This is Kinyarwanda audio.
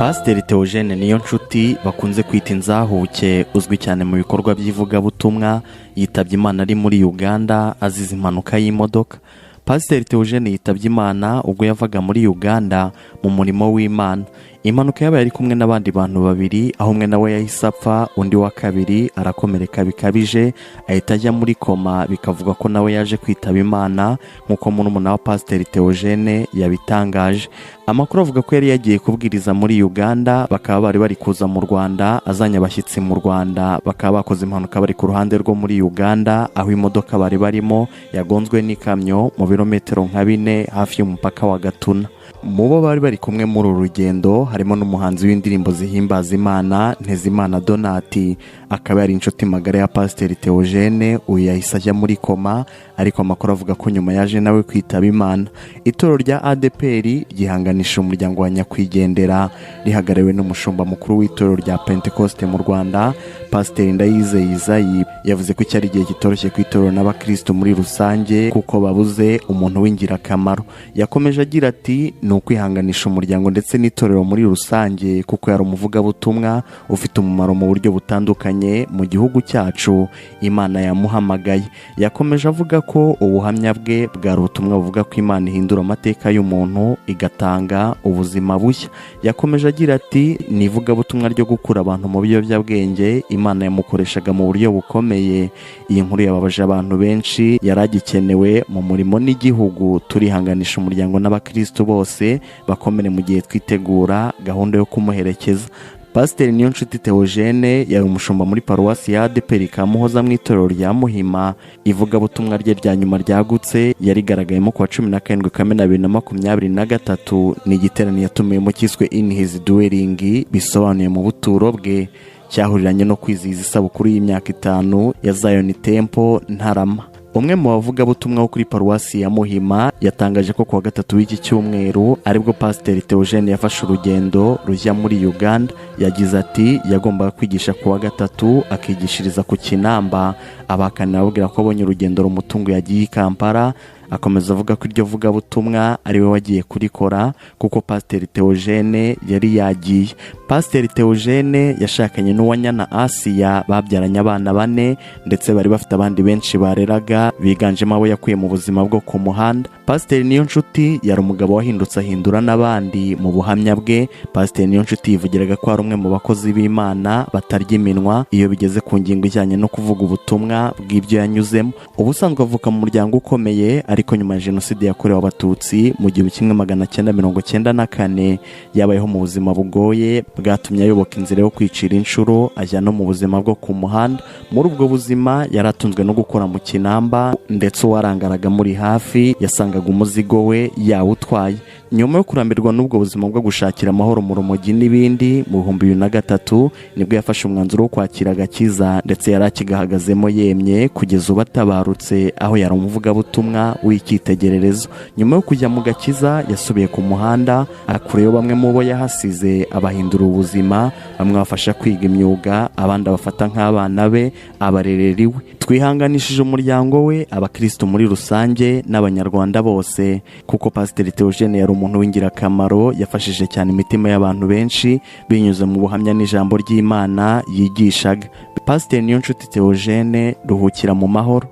Pasiteri Theogene Niyonshuti bakunze kwita inzahuke, uzwi cyane mu bikorwa by'ivugabutumwa, yitabye Imana ari muri Uganda azize impanuka y'imodoka. Pasiteri Theogene yitabye Imana ubwo yavaga muri Uganda mu murimo w'Imana. Impanuka yabaye ari kumwe n'abandi bantu babiri, aho umwe nawe yahise apfa, undi wa kabiri arakomereka bikabije ahita ajya muri koma, bikavuga ko nawe yaje kwitaba Imana nk'uko murumuna wa Pasiteri Theogene yabitangaje. Amakuru avuga ko yari yagiye kubwiriza muri Uganda, bakaba bari kuza mu Rwanda, azanye abashyitsi mu Rwanda, bakaba bakoze impanuka bari ku ruhande rwo muri Uganda, aho imodoka bari barimo yagonzwe n'ikamyo mu birometero nka 4 hafi y'umupaka wa Gatuna. Mubo bari kumwe muri uru rugendo harimo n'umuhanzi w'indirimbo zihimbaza Imana Ntezimana Donati, akaba yari inshuti magara ya Pasiteri Theogene. Uyu yahise ajya muri koma, ariko amakuru avuga ko nyuma yaje nawe kwitaba Imana. Itorero rya ADPR ryihanganisha umuryango wa nyakwigendera, rihagarariwe n'umushumba mukuru w'itorero rya Pentecoste mu Rwanda, Pasiteri Ndayizeye Isayi. Yavuze ko cyari igihe kitoroshye ku itorero n'abakristo muri rusange kuko babuze umuntu w'ingirakamaro. Yakomeje agira ati ni ukwihanganisha umuryango ndetse n'itorero muri rusange kuko yari umuvugabutumwa ufite umumaro mu buryo butandukanye mu gihugu cyacu, Imana yamuhamagaye. Yakomeje avuga ko ubuhamya bwe bwari ubutumwa buvuga ko Imana ihindura amateka y'umuntu igatanga ubuzima bushya. Yakomeje agira ati ni ivugabutumwa ryo gukura abantu mu biyobyabwenge, Imana yamukoreshaga mu buryo bukomeye. Iyi nkuru yababaje abantu benshi, yaragikenewe mu murimo n'igihugu. Turihanganisha umuryango n'abakristo bose bakomere mu gihe twitegura gahunda yo kumuherekeza. Pasiteri Niyonshuti Theogene yari umushumba muri paruwasi ya ADPR Kamuhoza mu itorero rya Muhima. Ivugabutumwa rye rya nyuma ryagutse yarigaragayemo ku wa 17 Kamena 2023. Ni igiterane yatumiyemo cyiswe In His Dwelling, bisobanuye mu buturo bwe, cyahuriranye no kwizihiza isabukuru y'imyaka 5 ya Zion Temple Ntarama. Umwe mu bavugabutumwa wo kuri paruwasi ya Muhima yatangaje ko kuwa 3 w'iki cyumweru aribwo Pasiteri Theogene yafashe urugendo rujya muri Uganda. Yagize ati yagombaga kwigisha kuwa 3 akigishiriza ku Kinamba, abakanira babwira ko abonye urugendo rumutungo yagiye i Kampala. Akomeza avuga ko iryo vugabutumwa ari we wagiye kurikora kuko Pasiteri Theogene yari yagiye. Pasiteri Theogene yashakanye n'uwanyana Asiya, babyaranye abana 4 ndetse bari bafite abandi benshi bareraga, biganjemo abo yakuye mu buzima bwo ku muhanda. Pasiteri Niyonshuti yari umugabo wahindutse ahindura n'abandi. Mu buhamya bwe, Pasiteri Niyonshuti yivugiraga ko ari umwe mu bakozi b'Imana batarya iminwa iyo bigeze ku ngingo ijyanye no kuvuga ubutumwa bw'ibyo yanyuzemo. Ubusanzwe avuka mu muryango ukomeye, ariko nyuma ya Jenoside yakorewe Abatutsi mu 1994 yabayeho mu buzima bugoye bwatumye ayoboka inzira yo kwicira inshuro, ajya no mu buzima bwo ku muhanda. Muri ubwo buzima yaratunzwe no gukora mu Kinamba, ndetse uwarangaraga muri hafi yasangaga umuzigo we yawutwaye. Nyuma yo kurambirwa n'ubwo buzima bwo gushakira amahoro mu rumogi n'ibindi, mu 2003 nibwo yafashe umwanzuro wo kwakira agakiza, ndetse yarakigahagazemo yemye kugeza ubatabarutse, aho yari umuvugabutumwa w'icyitegererezo. Nyuma yo kujya mu gakiza yasubiye ku muhanda, akureyo bamwe mu bo yahasize abahindura ubuzima, bamwe bafasha kwiga imyuga, abandi abafata nk'abana be abarerera iwe. Twihanganishije umuryango we, abakristo muri rusange n'abanyarwanda bose, kuko Pasiteri Theogene yari umuntu w'ingirakamaro, yafashije cyane imitima y'abantu benshi binyuze mu buhamya n'ijambo ry'Imana yigishaga. Pasiteri Niyonshuti Theogene, ruhukira mu mahoro.